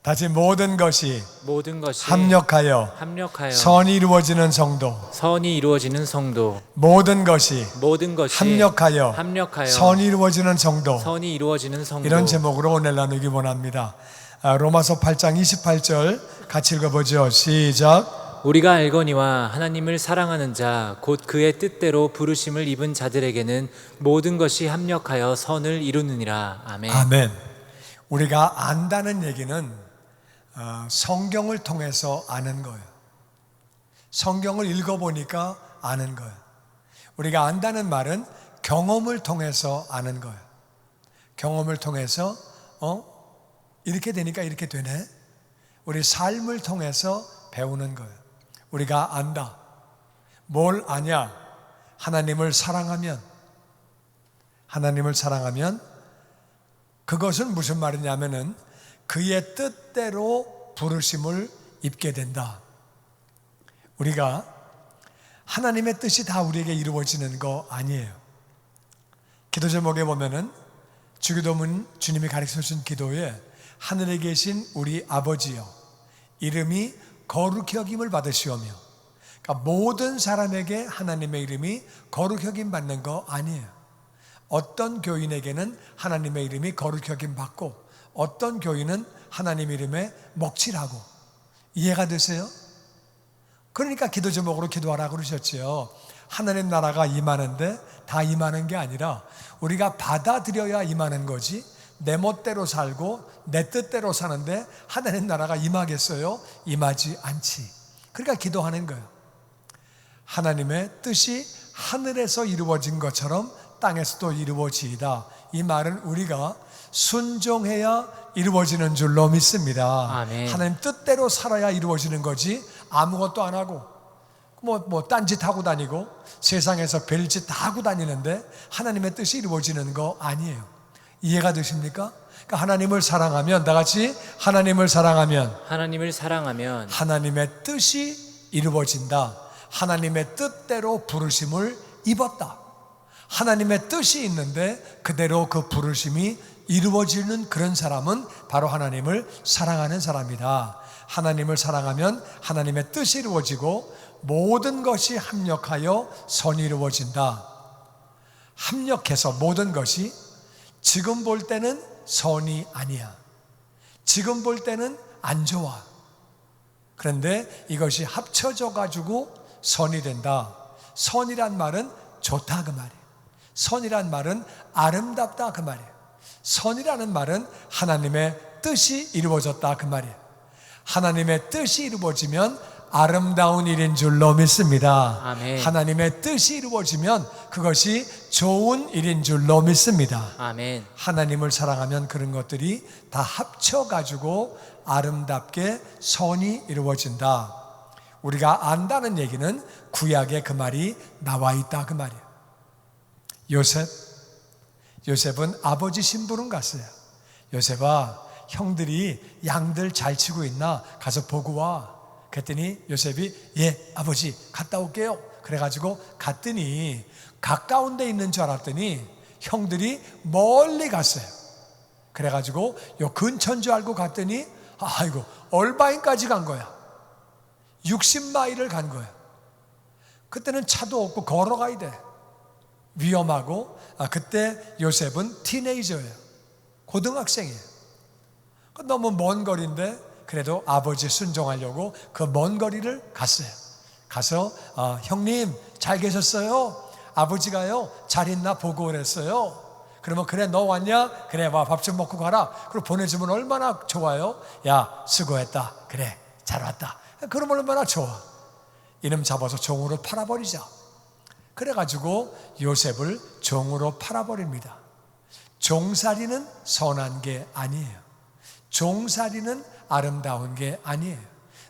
다시 모든 것이 합력하여 선이 이루어지는 성도, 선이 이루어지는 성도, 모든 것이 합력하여 선이 이루어지는 성도, 선이 이루어지는 성도. 이런 제목으로 오늘 나누기 원합니다. 로마서 8장 28절 같이 읽어보죠. 시작. 우리가 알거니와 하나님을 사랑하는 자 곧 그의 뜻대로 부르심을 입은 자들에게는 모든 것이 합력하여 선을 이루느니라. 아멘. 아멘. 우리가 안다는 얘기는 성경을 통해서 아는 거예요. 성경을 읽어보니까 아는 거예요. 우리가 안다는 말은 경험을 통해서 아는 거예요. 경험을 통해서 이렇게 되니까 이렇게 되네. 우리 삶을 통해서 배우는 거예요. 우리가 안다. 뭘 아냐? 하나님을 사랑하면 그것은 무슨 말이냐면은 그의 뜻대로 부르심을 입게 된다. 우리가 하나님의 뜻이 다 우리에게 이루어지는 거 아니에요. 기도 제목에 보면은 주기도문 주님이 가르쳐 주신 기도에 하늘에 계신 우리 아버지여 이름이 거룩히 여김을 받으시오며, 그러니까 모든 사람에게 하나님의 이름이 거룩히 여김 받는 거 아니에요. 어떤 교인에게는 하나님의 이름이 거룩히 여김 받고 어떤 교인은 하나님 이름에 먹칠하고. 이해가 되세요? 그러니까 기도 제목으로 기도하라고 그러셨지요. 하나님 나라가 임하는데 다 임하는 게 아니라 우리가 받아들여야 임하는 거지, 내 멋대로 살고 내 뜻대로 사는데 하나님 나라가 임하겠어요? 임하지 않지. 그러니까 기도하는 거예요. 하나님의 뜻이 하늘에서 이루어진 것처럼 땅에서도 이루어지이다. 이 말은 우리가 순종해야 이루어지는 줄로 믿습니다. 아멘. 하나님 뜻대로 살아야 이루어지는 거지, 아무것도 안 하고 딴짓 하고 다니고 세상에서 별짓 다 하고 다니는데 하나님의 뜻이 이루어지는 거 아니에요. 이해가 되십니까? 그러니까 하나님을 사랑하면, 다 같이 하나님을 사랑하면 하나님의 뜻이 이루어진다. 하나님의 뜻대로 부르심을 입었다. 하나님의 뜻이 있는데 그대로 그 부르심이 이루어지는 그런 사람은 바로 하나님을 사랑하는 사람이다. 하나님을 사랑하면 하나님의 뜻이 이루어지고 모든 것이 합력하여 선이 이루어진다. 합력해서 모든 것이 지금 볼 때는 선이 아니야. 지금 볼 때는 안 좋아. 그런데 이것이 합쳐져 가지고 선이 된다. 선이란 말은 좋다 그 말이에요. 선이란 말은 아름답다 그 말이에요. 선이라는 말은 하나님의 뜻이 이루어졌다 그 말이에요. 하나님의 뜻이 이루어지면 아름다운 일인 줄로 믿습니다. 아멘. 하나님의 뜻이 이루어지면 그것이 좋은 일인 줄로 믿습니다. 아멘. 하나님을 사랑하면 그런 것들이 다 합쳐가지고 아름답게 선이 이루어진다. 우리가 안다는 얘기는 구약에 그 말이 나와 있다 그 말이에요. 요셉은 아버지 심부름 갔어요. 요셉아, 형들이 양들 잘 치고 있나 가서 보고 와. 그랬더니 요셉이 예 아버지 갔다 올게요. 그래가지고 갔더니 가까운 데 있는 줄 알았더니 형들이 멀리 갔어요. 그래가지고 요 근처인 줄 알고 갔더니 아이고 얼바인까지 간 거야. 60마일을 간 거야. 그때는 차도 없고 걸어가야 돼. 위험하고. 그때 요셉은 티네이저예요. 고등학생이에요. 너무 먼 거리인데 그래도 아버지 순종하려고 그 먼 거리를 갔어요. 가서 형님 잘 계셨어요? 아버지가요 잘 있나 보고 그랬어요. 그러면 그래 너 왔냐? 그래 와 밥 좀 먹고 가라. 그리고 보내주면 얼마나 좋아요. 야 수고했다. 그래 잘 왔다. 그러면 얼마나 좋아. 이놈 잡아서 종으로 팔아버리자. 그래가지고 요셉을 종으로 팔아버립니다. 종살이는 선한 게 아니에요. 종살이는 아름다운 게 아니에요.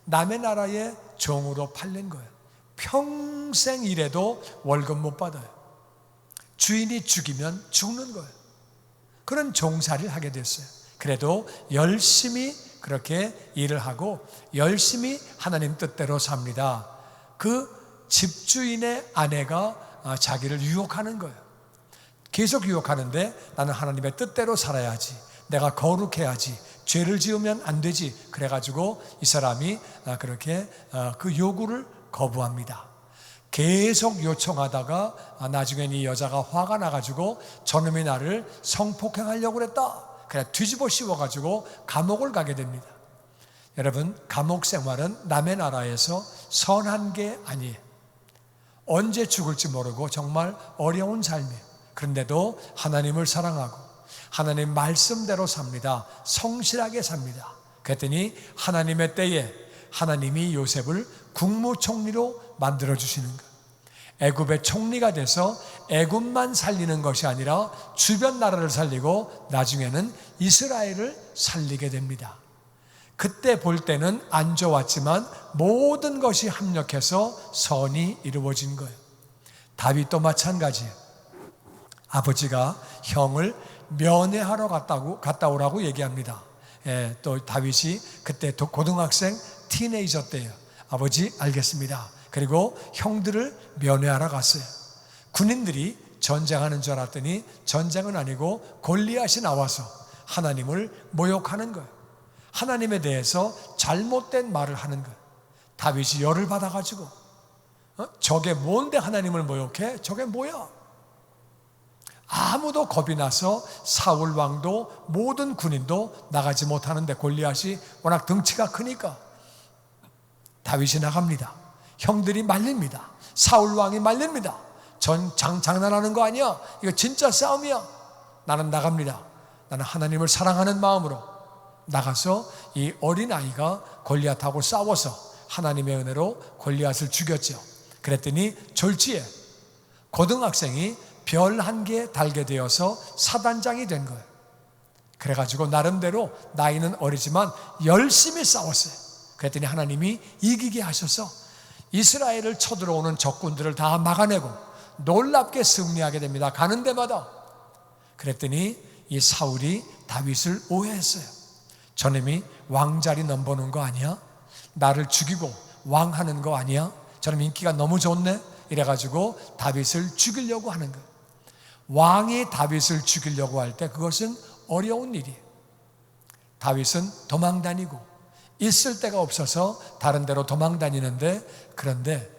남의 나라에 종으로 팔린 거예요. 평생 일해도 월급 못 받아요. 주인이 죽이면 죽는 거예요. 그런 종살이를 하게 됐어요. 그래도 열심히 그렇게 일을 하고 열심히 하나님 뜻대로 삽니다. 그 집주인의 아내가 자기를 유혹하는 거예요. 계속 유혹하는데 나는 하나님의 뜻대로 살아야지. 내가 거룩해야지. 죄를 지으면 안 되지. 그래가지고 이 사람이 그렇게 그 요구를 거부합니다. 계속 요청하다가 나중엔 이 여자가 화가 나가지고 저놈이 나를 성폭행하려고 그랬다. 그래 뒤집어 씌워가지고 감옥을 가게 됩니다. 여러분, 감옥 생활은 남의 나라에서 선한 게 아니에요. 언제 죽을지 모르고 정말 어려운 삶이에요. 그런데도 하나님을 사랑하고 하나님 말씀대로 삽니다. 성실하게 삽니다. 그랬더니 하나님의 때에 하나님이 요셉을 국무총리로 만들어 주시는 거예요. 애굽의 총리가 돼서 애굽만 살리는 것이 아니라 주변 나라를 살리고 나중에는 이스라엘을 살리게 됩니다. 그때 볼 때는 안 좋았지만 모든 것이 합력해서 선이 이루어진 거예요. 다윗도 마찬가지예요. 아버지가 형을 면회하러 갔다 오라고 얘기합니다. 또 다윗이 그때 고등학생 티네이저 때예요. 아버지 알겠습니다. 그리고 형들을 면회하러 갔어요. 군인들이 전쟁하는 줄 알았더니 전쟁은 아니고 골리앗이 나와서 하나님을 모욕하는 거예요. 하나님에 대해서 잘못된 말을 하는 거예요. 다윗이 열을 받아가지고 저게 뭔데 하나님을 모욕해? 저게 뭐야? 아무도 겁이 나서 사울 왕도 모든 군인도 나가지 못하는데 골리앗이 워낙 덩치가 크니까 다윗이 나갑니다. 형들이 말립니다. 사울 왕이 말립니다. 장난하는 거 아니야? 이거 진짜 싸움이야. 나는 나갑니다. 나는 하나님을 사랑하는 마음으로 나가서 이 어린아이가 골리앗하고 싸워서 하나님의 은혜로 골리앗을 죽였죠. 그랬더니 졸지에 고등학생이 별 한 개 달게 되어서 사단장이 된 거예요. 그래가지고 나름대로 나이는 어리지만 열심히 싸웠어요. 그랬더니 하나님이 이기게 하셔서 이스라엘을 쳐들어오는 적군들을 다 막아내고 놀랍게 승리하게 됩니다. 가는 데마다. 그랬더니 이 사울이 다윗을 오해했어요. 저놈이 왕자리 넘보는 거 아니야? 나를 죽이고 왕하는 거 아니야? 저놈 인기가 너무 좋네? 이래가지고 다윗을 죽이려고 하는 거예요. 왕이 다윗을 죽이려고 할 때 그것은 어려운 일이에요. 다윗은 도망다니고 있을 데가 없어서 다른 데로 도망다니는데, 그런데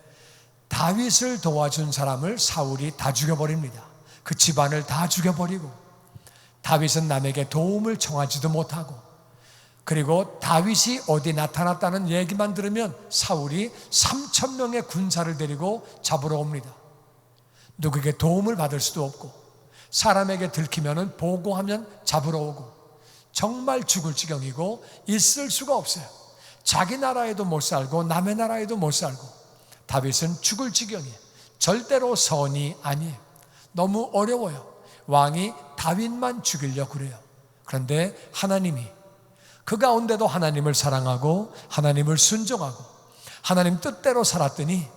다윗을 도와준 사람을 사울이 다 죽여버립니다. 그 집안을 다 죽여버리고 다윗은 남에게 도움을 청하지도 못하고, 그리고 다윗이 어디 나타났다는 얘기만 들으면 사울이 3,000명의 군사를 데리고 잡으러 옵니다. 누구에게 도움을 받을 수도 없고 사람에게 들키면 보고하면 잡으러 오고 정말 죽을 지경이고 있을 수가 없어요. 자기 나라에도 못 살고 남의 나라에도 못 살고 다윗은 죽을 지경이에요. 절대로 선이 아니에요. 너무 어려워요. 왕이 다윗만 죽이려고 그래요. 그런데 하나님이 그 가운데도 하나님을 사랑하고 하나님을 순종하고 하나님 뜻대로 살았더니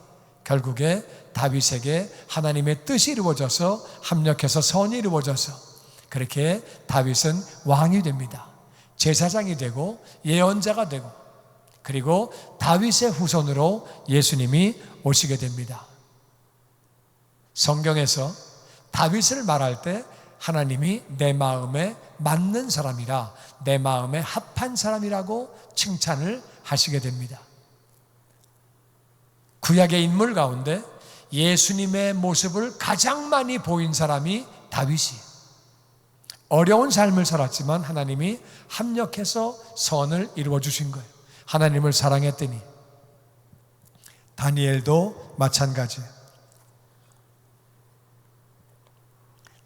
결국에 다윗에게 하나님의 뜻이 이루어져서 합력해서 선이 이루어져서 그렇게 다윗은 왕이 됩니다. 제사장이 되고 예언자가 되고, 그리고 다윗의 후손으로 예수님이 오시게 됩니다. 성경에서 다윗을 말할 때 하나님이 내 마음에 맞는 사람이라, 내 마음에 합한 사람이라고 칭찬을 하시게 됩니다. 구약의 인물 가운데 예수님의 모습을 가장 많이 보인 사람이 다윗이, 어려운 삶을 살았지만 하나님이 합력해서 선을 이루어 주신 거예요. 하나님을 사랑했더니. 다니엘도 마찬가지예요.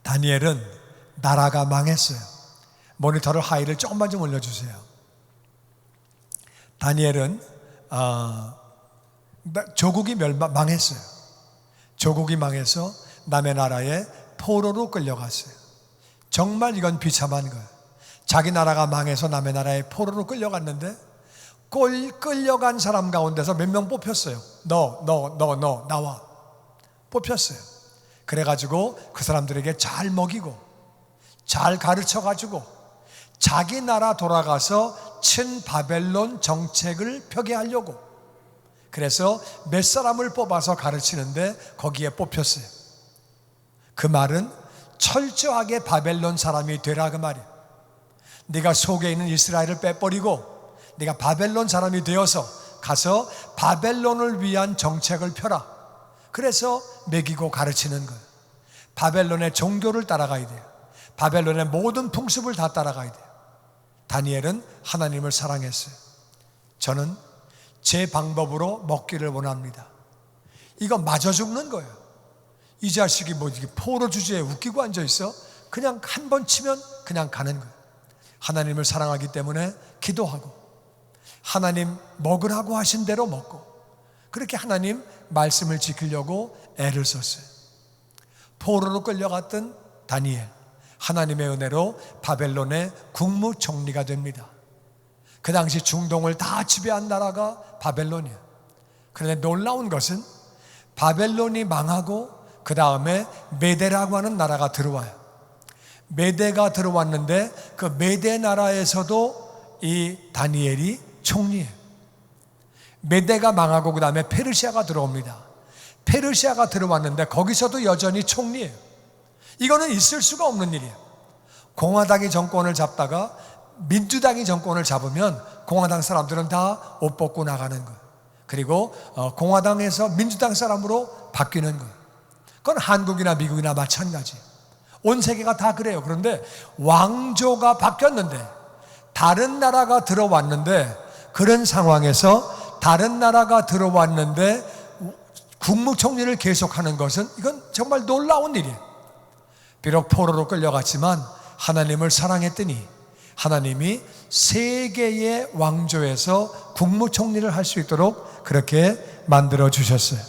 다니엘은 나라가 망했어요. 모니터를 하이를 조금만 좀 올려주세요. 다니엘은 조국이 망했어요. 조국이 망해서 남의 나라에 포로로 끌려갔어요. 정말 이건 비참한 거예요. 자기 나라가 망해서 남의 나라에 포로로 끌려갔는데 끌려간 사람 가운데서 몇 명 뽑혔어요. 너 나와. 뽑혔어요. 그래가지고 그 사람들에게 잘 먹이고 잘 가르쳐가지고 자기 나라 돌아가서 친바벨론 정책을 펴게 하려고, 그래서 몇 사람을 뽑아서 가르치는데 거기에 뽑혔어요. 그 말은 철저하게 바벨론 사람이 되라 그 말이에요. 네가 속에 있는 이스라엘을 빼버리고 네가 바벨론 사람이 되어서 가서 바벨론을 위한 정책을 펴라. 그래서 먹이고 가르치는 거예요. 바벨론의 종교를 따라가야 돼요. 바벨론의 모든 풍습을 다 따라가야 돼요. 다니엘은 하나님을 사랑했어요. 저는 제 방법으로 먹기를 원합니다. 이거 맞아 죽는 거예요. 이 자식이 뭐 이게 포로 주제에 웃기고 앉아있어? 그냥 한 번 치면 그냥 가는 거예요. 하나님을 사랑하기 때문에 기도하고 하나님 먹으라고 하신 대로 먹고 그렇게 하나님 말씀을 지키려고 애를 썼어요. 포로로 끌려갔던 다니엘, 하나님의 은혜로 바벨론의 국무총리가 됩니다. 그 당시 중동을 다 지배한 나라가 바벨론이에요. 그런데 놀라운 것은 바벨론이 망하고 그 다음에 메대라고 하는 나라가 들어와요. 메대가 들어왔는데 그 메대 나라에서도 이 다니엘이 총리예요. 메대가 망하고 그 다음에 페르시아가 들어옵니다. 페르시아가 들어왔는데 거기서도 여전히 총리예요. 이거는 있을 수가 없는 일이에요. 공화당이 정권을 잡다가 민주당이 정권을 잡으면 공화당 사람들은 다 옷 벗고 나가는 거예요. 그리고 공화당에서 민주당 사람으로 바뀌는 거예요. 그건 한국이나 미국이나 마찬가지. 온 세계가 다 그래요. 그런데 왕조가 바뀌었는데 다른 나라가 들어왔는데 그런 상황에서 다른 나라가 들어왔는데 국무총리를 계속하는 것은 이건 정말 놀라운 일이에요. 비록 포로로 끌려갔지만 하나님을 사랑했더니 하나님이 세계의 왕조에서 국무총리를 할 수 있도록 그렇게 만들어 주셨어요.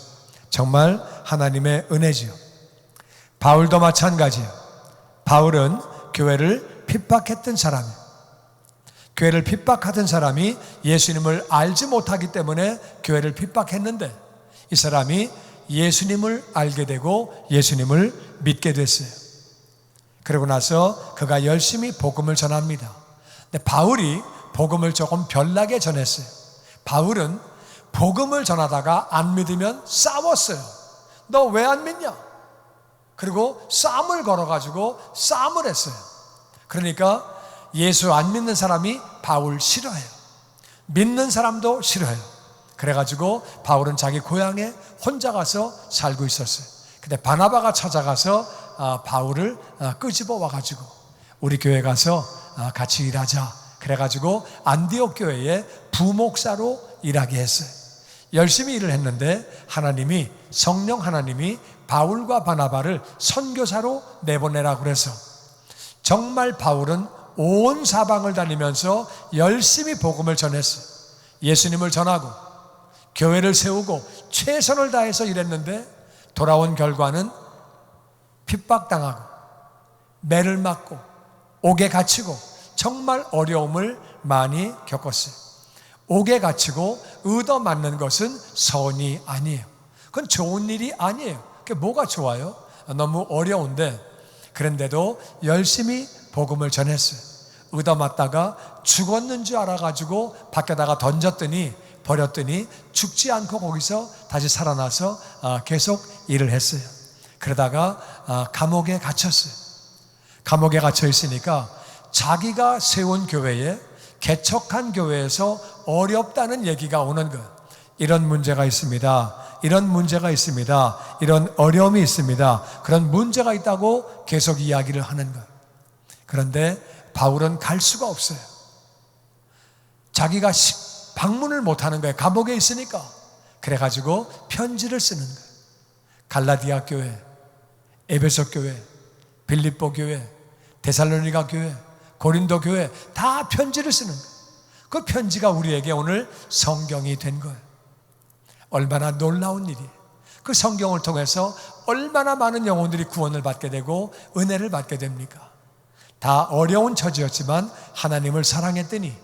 정말 하나님의 은혜지요. 바울도 마찬가지예요. 바울은 교회를 핍박했던 사람이에요. 교회를 핍박하던 사람이 예수님을 알지 못하기 때문에 교회를 핍박했는데 이 사람이 예수님을 알게 되고 예수님을 믿게 됐어요. 그러고 나서 그가 열심히 복음을 전합니다. 근데 바울이 복음을 조금 별나게 전했어요. 바울은 복음을 전하다가 안 믿으면 싸웠어요. 너 왜 안 믿냐? 그리고 싸움을 걸어가지고 싸움을 했어요. 그러니까 예수 안 믿는 사람이 바울 싫어해요. 믿는 사람도 싫어해요. 그래가지고 바울은 자기 고향에 혼자 가서 살고 있었어요. 근데 바나바가 찾아가서 바울을 끄집어 와가지고 우리 교회 가서 같이 일하자. 그래가지고 안디옥 교회에 부목사로 일하게 했어요. 열심히 일을 했는데 하나님이 성령 하나님이 바울과 바나바를 선교사로 내보내라고 그래서 정말 바울은 온 사방을 다니면서 열심히 복음을 전했어요. 예수님을 전하고 교회를 세우고 최선을 다해서 일했는데 돌아온 결과는 핍박당하고 매를 맞고 옥에 갇히고 정말 어려움을 많이 겪었어요. 옥에 갇히고 얻어맞는 것은 선이 아니에요. 그건 좋은 일이 아니에요. 그게 뭐가 좋아요? 너무 어려운데 그런데도 열심히 복음을 전했어요. 얻어맞다가 죽었는 줄 알아가지고 밖에다가 던졌더니 버렸더니 죽지 않고 거기서 다시 살아나서 계속 일을 했어요. 그러다가 감옥에 갇혔어요. 감옥에 갇혀 있으니까 자기가 세운 교회에 개척한 교회에서 어렵다는 얘기가 오는 거예요. 이런 문제가 있습니다. 이런 문제가 있습니다. 이런 어려움이 있습니다. 그런 문제가 있다고 계속 이야기를 하는 거예요. 그런데 바울은 갈 수가 없어요. 자기가 방문을 못하는 거예요. 감옥에 있으니까. 그래가지고 편지를 쓰는 거예요. 갈라디아 교회, 에베소 교회, 빌립보 교회, 데살로니가 교회, 고린도 교회 다 편지를 쓰는 거예요. 그 편지가 우리에게 오늘 성경이 된 거예요. 얼마나 놀라운 일이에요. 그 성경을 통해서 얼마나 많은 영혼들이 구원을 받게 되고 은혜를 받게 됩니까? 다 어려운 처지였지만 하나님을 사랑했더니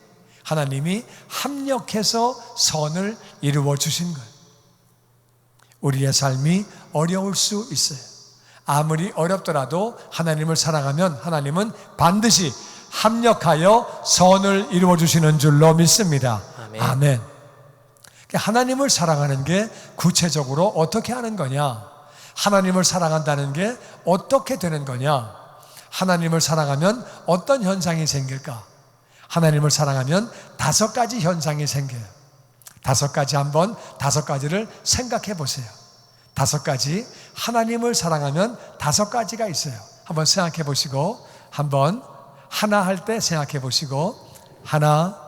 하나님이 합력해서 선을 이루어 주신 거예요. 우리의 삶이 어려울 수 있어요. 아무리 어렵더라도 하나님을 사랑하면 하나님은 반드시 합력하여 선을 이루어 주시는 줄로 믿습니다. 아멘. 아멘. 하나님을 사랑하는 게 구체적으로 어떻게 하는 거냐? 하나님을 사랑한다는 게 어떻게 되는 거냐? 하나님을 사랑하면 어떤 현상이 생길까? 하나님을 사랑하면 5가지 현상이 생겨요. 5가지 한번 5가지를 생각해 보세요. 5가지, 하나님을 사랑하면 5가지가 있어요. 한번 생각해 보시고, 한번 하나 할 때 생각해 보시고, 하나,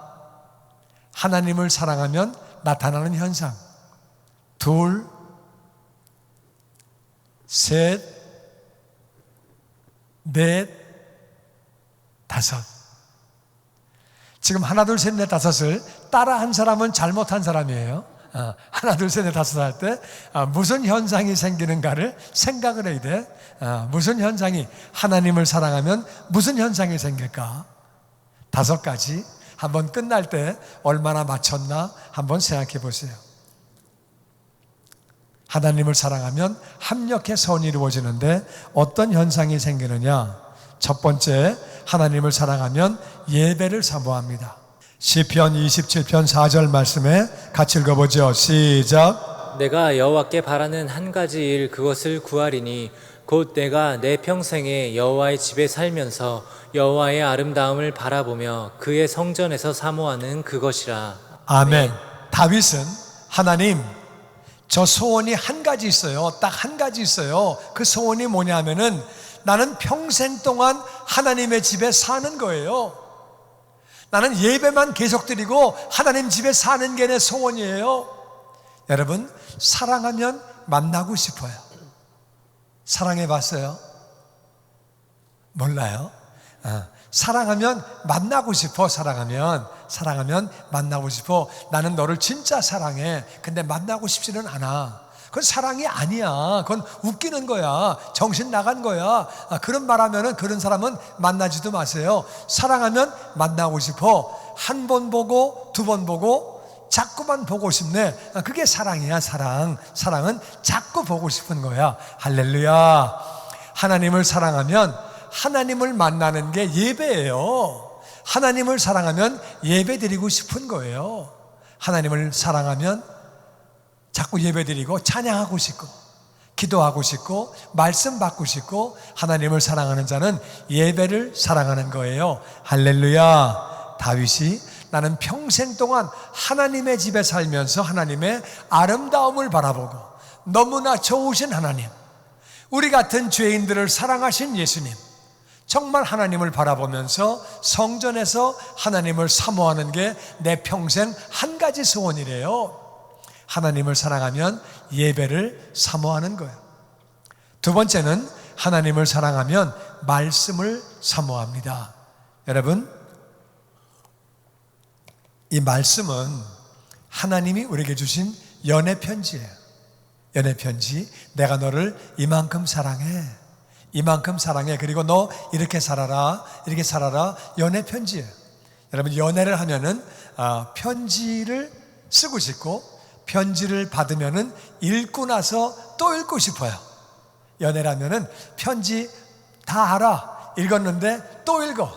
하나님을 사랑하면 나타나는 현상. 둘, 셋, 넷, 5. 지금 하나, 둘, 셋, 넷, 5을 따라 한 사람은 잘못한 사람이에요. 하나, 둘, 셋, 넷, 5 할 때 무슨 현상이 생기는가를 생각을 해야 돼. 무슨 현상이, 하나님을 사랑하면 무슨 현상이 생길까? 5가지. 한번 끝날 때 얼마나 맞췄나 한번 생각해 보세요. 하나님을 사랑하면 합력해 선이 이루어지는데 어떤 현상이 생기느냐? 첫 번째, 하나님을 사랑하면 예배를 사모합니다. 시편 27편 4절 말씀에 같이 읽어보죠. 시작. 내가 여호와께 바라는 한 가지 일, 그것을 구하리니 곧 내가 내 평생에 여호와의 집에 살면서 여호와의 아름다움을 바라보며 그의 성전에서 사모하는 그것이라. 아멘. 다윗은 하나님, 저 소원이 한 가지 있어요. 딱 한 가지 있어요. 그 소원이 뭐냐면은 나는 평생 동안 하나님의 집에 사는 거예요. 나는 예배만 계속 드리고 하나님 집에 사는 게 내 소원이에요. 여러분, 사랑하면 만나고 싶어요. 사랑해 봤어요? 몰라요? 사랑하면 만나고 싶어. 사랑하면 만나고 싶어. 나는 너를 진짜 사랑해. 근데 만나고 싶지는 않아. 그건 사랑이 아니야. 그건 웃기는 거야. 정신 나간 거야. 그런 말 하면은 그런 사람은 만나지도 마세요. 사랑하면 만나고 싶어. 한 번 보고, 2번 보고, 자꾸만 보고 싶네. 그게 사랑이야, 사랑. 사랑은 자꾸 보고 싶은 거야. 할렐루야. 하나님을 사랑하면 하나님을 만나는 게 예배예요. 하나님을 사랑하면 예배 드리고 싶은 거예요. 하나님을 사랑하면 자꾸 예배 드리고 찬양하고 싶고 기도하고 싶고 말씀 받고 싶고, 하나님을 사랑하는 자는 예배를 사랑하는 거예요. 할렐루야. 다윗이 나는 평생 동안 하나님의 집에 살면서 하나님의 아름다움을 바라보고 너무나 좋으신 하나님, 우리 같은 죄인들을 사랑하신 예수님, 정말 하나님을 바라보면서 성전에서 하나님을 사모하는 게 내 평생 한 가지 소원이래요. 하나님을 사랑하면 예배를 사모하는 거예요. 두 번째는 하나님을 사랑하면 말씀을 사모합니다. 여러분, 이 말씀은 하나님이 우리에게 주신 연애 편지예요. 연애 편지. 내가 너를 이만큼 사랑해. 이만큼 사랑해. 그리고 너 이렇게 살아라. 이렇게 살아라. 연애 편지예요. 여러분, 연애를 하면은 편지를 쓰고 싶고, 편지를 받으면은 읽고 나서 또 읽고 싶어요. 연애를 하면은 편지 다 알아. 읽었는데 또 읽어.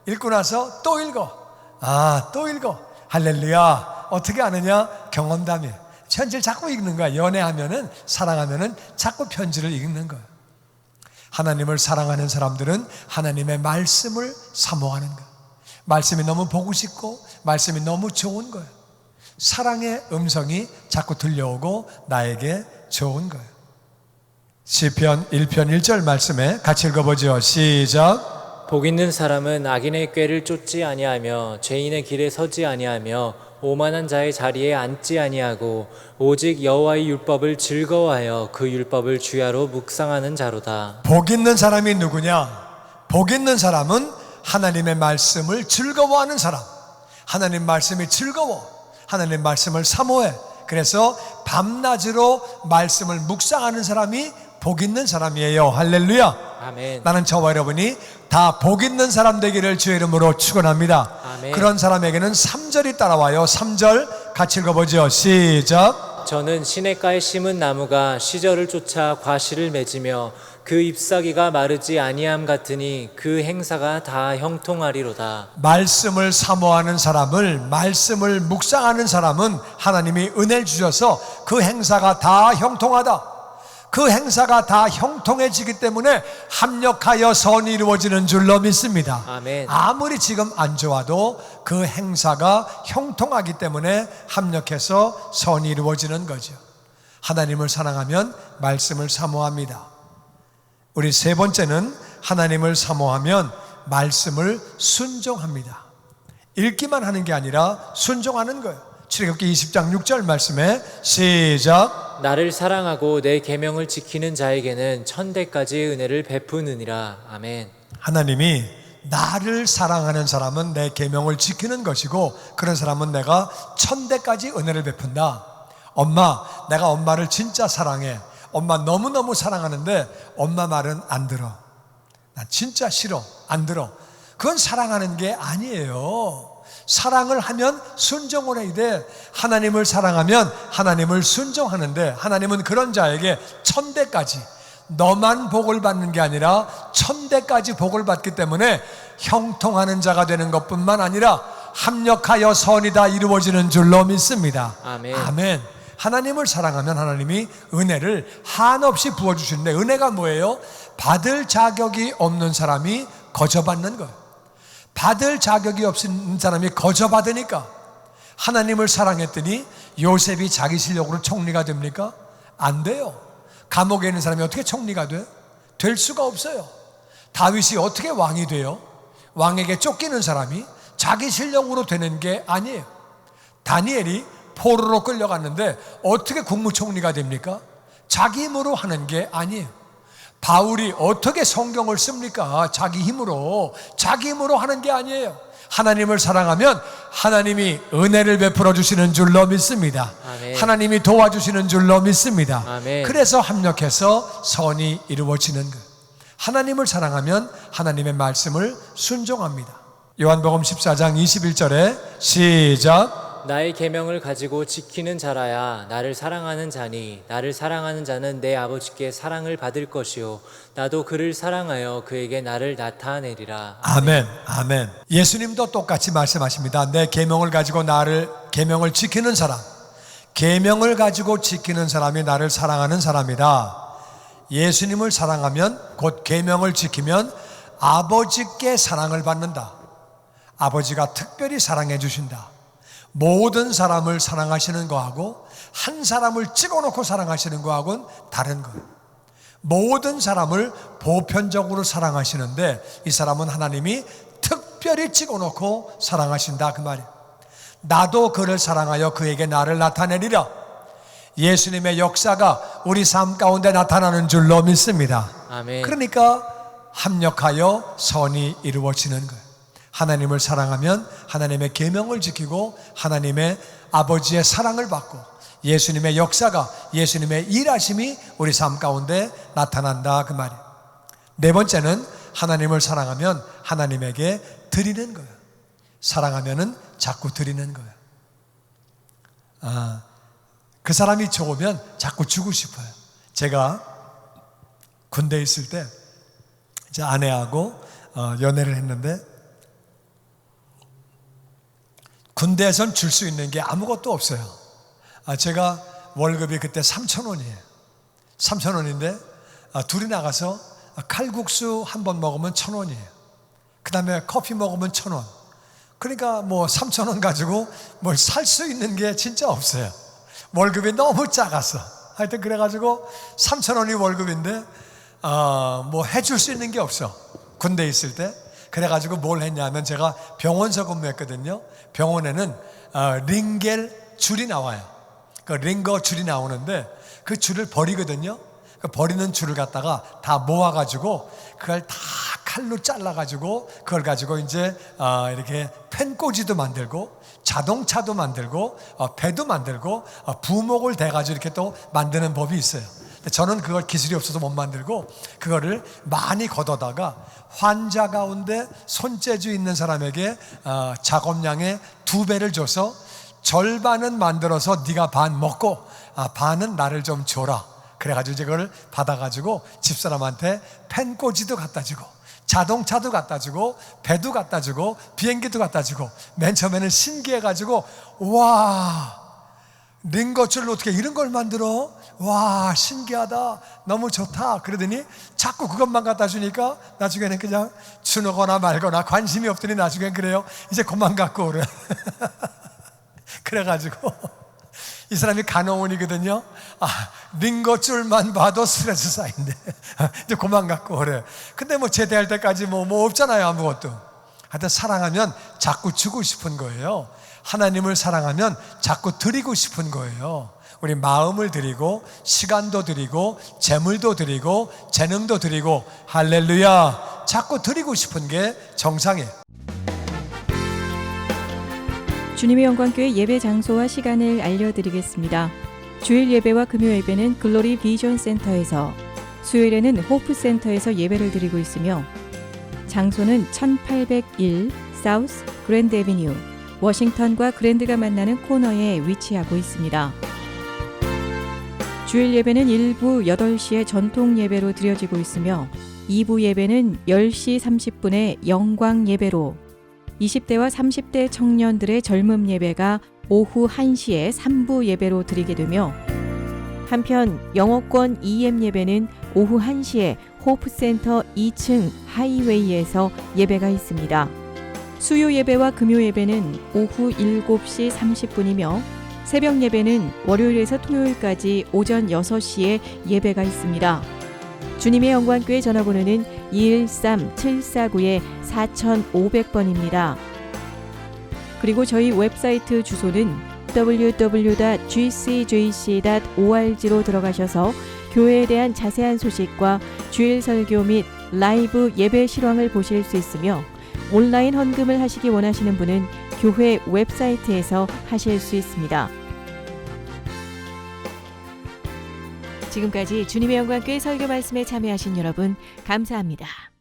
읽고 나서 또 읽어. 또 읽어. 할렐루야. 어떻게 아느냐? 경험담이에요. 편지를 자꾸 읽는 거야. 연애하면은, 사랑하면은 자꾸 편지를 읽는 거야. 하나님을 사랑하는 사람들은 하나님의 말씀을 사모하는 거야. 말씀이 너무 보고 싶고 말씀이 너무 좋은 거예요. 사랑의 음성이 자꾸 들려오고 나에게 좋은 거예요. 시편 1편 1절 말씀에 같이 읽어보죠. 시작. 복 있는 사람은 악인의 꾀를 쫓지 아니하며 죄인의 길에 서지 아니하며 오만한 자의 자리에 앉지 아니하고 오직 여호와의 율법을 즐거워하여 그 율법을 주야로 묵상하는 자로다. 복 있는 사람이 누구냐? 복 있는 사람은 하나님의 말씀을 즐거워하는 사람. 하나님 말씀이 즐거워. 하나님 말씀을 사모해. 그래서 밤낮으로 말씀을 묵상하는 사람이 복 있는 사람이에요. 할렐루야. 아멘. 나는 저와 여러분이 다 복 있는 사람 되기를 주의 이름으로 축원합니다. 아멘. 그런 사람에게는 3절이 따라와요. 3절 같이 읽어보죠. 시작. 저는 시냇가에 심은 나무가 시절을 쫓아 과실을 맺으며 그 잎사귀가 마르지 아니함 같으니 그 행사가 다 형통하리로다. 말씀을 사모하는 사람을, 말씀을 묵상하는 사람은 하나님이 은혜를 주셔서 그 행사가 다 형통하다. 그 행사가 다 형통해지기 때문에 합력하여 선이 이루어지는 줄로 믿습니다. 아멘. 아무리 지금 안 좋아도 그 행사가 형통하기 때문에 합력해서 선이 이루어지는 거죠. 하나님을 사랑하면 말씀을 사모합니다. 우리 세 번째는 하나님을 사모하면 말씀을 순종합니다. 읽기만 하는 게 아니라 순종하는 거예요. 출애굽기 20장 6절 말씀에 시작. 나를 사랑하고 내 계명을 지키는 자에게는 천대까지의 은혜를 베푸느니라. 아멘. 하나님이 나를 사랑하는 사람은 내 계명을 지키는 것이고 그런 사람은 내가 천대까지 은혜를 베푼다. 엄마, 내가 엄마를 진짜 사랑해. 엄마 너무너무 사랑하는데 엄마 말은 안 들어. 난 진짜 싫어. 안 들어. 그건 사랑하는 게 아니에요. 사랑을 하면 순종을 해야 돼. 하나님을 사랑하면 하나님을 순종하는데 하나님은 그런 자에게 천대까지, 너만 복을 받는 게 아니라 천대까지 복을 받기 때문에 형통하는 자가 되는 것뿐만 아니라 합력하여 선이 다 이루어지는 줄로 믿습니다. 아멘. 아멘. 하나님을 사랑하면 하나님이 은혜를 한없이 부어주시는데, 은혜가 뭐예요? 받을 자격이 없는 사람이 거저받는 거예요. 받을 자격이 없는 사람이 거저받으니까. 하나님을 사랑했더니 요셉이 자기 실력으로 총리가 됩니까? 안 돼요. 감옥에 있는 사람이 어떻게 총리가 돼? 될 수가 없어요. 다윗이 어떻게 왕이 돼요? 왕에게 쫓기는 사람이 자기 실력으로 되는 게 아니에요. 다니엘이 포로로 끌려갔는데 어떻게 국무총리가 됩니까? 자기 힘으로 하는 게 아니에요. 바울이 어떻게 성경을 씁니까? 자기 힘으로 하는 게 아니에요. 하나님을 사랑하면 하나님이 은혜를 베풀어 주시는 줄로 믿습니다. 아멘. 하나님이 도와주시는 줄로 믿습니다. 아멘. 그래서 합력해서 선이 이루어지는 거예요. 하나님을 사랑하면 하나님의 말씀을 순종합니다. 요한복음 14장 21절에 시작. 나의 계명을 가지고 지키는 자라야 나를 사랑하는 자니 나를 사랑하는 자는 내 아버지께 사랑을 받을 것이요 나도 그를 사랑하여 그에게 나를 나타내리라. 아멘. 아멘. 예수님도 똑같이 말씀하십니다. 내 계명을 가지고 계명을 지키는 사람, 계명을 가지고 지키는 사람이 나를 사랑하는 사람이다. 예수님을 사랑하면, 곧 계명을 지키면 아버지께 사랑을 받는다. 아버지가 특별히 사랑해 주신다. 모든 사람을 사랑하시는 거하고 한 사람을 찍어놓고 사랑하시는 거하고는 다른 거예요. 모든 사람을 보편적으로 사랑하시는데 이 사람은 하나님이 특별히 찍어놓고 사랑하신다, 그 말이에요. 나도 그를 사랑하여 그에게 나를 나타내리라. 예수님의 역사가 우리 삶 가운데 나타나는 줄로 믿습니다. 아멘. 그러니까 합력하여 선이 이루어지는 거예요. 하나님을 사랑하면 하나님의 계명을 지키고 하나님의 아버지의 사랑을 받고 예수님의 역사가, 예수님의 일하심이 우리 삶 가운데 나타난다, 그 말이에요. 네 번째는 하나님을 사랑하면 하나님에게 드리는 거예요. 사랑하면은 자꾸 드리는 거예요. 그 사람이 좋으면 자꾸 주고 싶어요. 제가 군대에 있을 때 이제 아내하고 연애를 했는데 군대에선 줄 수 있는 게 아무것도 없어요. 제가 월급이 그때 3,000원이에요. 3,000원인데 둘이 나가서 칼국수 한 번 먹으면 1,000원이에요. 그 다음에 커피 먹으면 1,000원. 그러니까 뭐 3,000원 가지고 뭘 살 수 있는 게 진짜 없어요. 월급이 너무 작았어. 하여튼 그래가지고 3,000원이 월급인데 뭐 해줄 수 있는 게 없어. 군대에 있을 때. 그래가지고 뭘 했냐면 제가 병원서 근무했거든요. 병원에는 링겔 줄이 나와요. 그 링거 줄이 나오는데 그 줄을 버리거든요. 그 버리는 줄을 갖다가 다 모아가지고 그걸 다 칼로 잘라가지고 그걸 가지고 이제 이렇게 펜꽂이도 만들고 자동차도 만들고 배도 만들고 부목을 대가지고 이렇게 또 만드는 법이 있어요. 저는 그걸 기술이 없어서 못 만들고 그거를 많이 걷어다가 환자 가운데 손재주 있는 사람에게 작업량의 2배를 줘서 절반은 만들어서 네가 반 먹고 반은 나를 좀 줘라. 그래가지고 이제 그걸 받아가지고 집사람한테 펜꽂이도 갖다 주고 자동차도 갖다 주고 배도 갖다 주고 비행기도 갖다 주고 맨 처음에는 신기해가지고 와 링거줄로 어떻게 이런 걸 만들어? 와, 신기하다, 너무 좋다. 그러더니 자꾸 그것만 갖다 주니까 나중에는 그냥 주거나 말거나 관심이 없더니 나중엔 그래요. 이제 그만 갖고 오래. 그래가지고 이 사람이 간호원이거든요. 링거줄만 봐도 스트레스 쌓인대. 이제 그만 갖고 오래. 근데 뭐 제대할 때까지 뭐 없잖아요, 아무것도. 하여튼 사랑하면 자꾸 주고 싶은 거예요. 하나님을 사랑하면 자꾸 드리고 싶은 거예요. 우리 마음을 드리고 시간도 드리고 재물도 드리고 재능도 드리고, 할렐루야, 자꾸 드리고 싶은 게 정상이에요. 주님의 영광교회 예배 장소와 시간을 알려드리겠습니다. 주일 예배와 금요 예배는 글로리 비전 센터에서, 수요일에는 호프 센터에서 예배를 드리고 있으며, 장소는 1801 사우스 그랜드 애비뉴, 워싱턴과 그랜드가 만나는 코너에 위치하고 있습니다. 주일 예배는 1부 8시에 전통 예배로 드려지고 있으며, 2부 예배는 10시 30분에 영광 예배로, 20대와 30대 청년들의 젊음 예배가 오후 1시에 3부 예배로 드리게 되며, 한편 영어권 EM 예배는 오후 1시에 호프센터 2층 하이웨이에서 예배가 있습니다. 수요 예배와 금요 예배는 오후 7시 30분이며 새벽 예배는 월요일에서 토요일까지 오전 6시에 예배가 있습니다. 주님의 영광교회 전화번호는 213-749-4500번입니다. 그리고 저희 웹사이트 주소는 www.gcjc.org로 들어가셔서 교회에 대한 자세한 소식과 주일 설교 및 라이브 예배 실황을 보실 수 있으며, 온라인 헌금을 하시기 원하시는 분은 교회 웹사이트에서 하실 수 있습니다. 지금까지 주님의 영광교회 설교 말씀에 참여하신 여러분 감사합니다.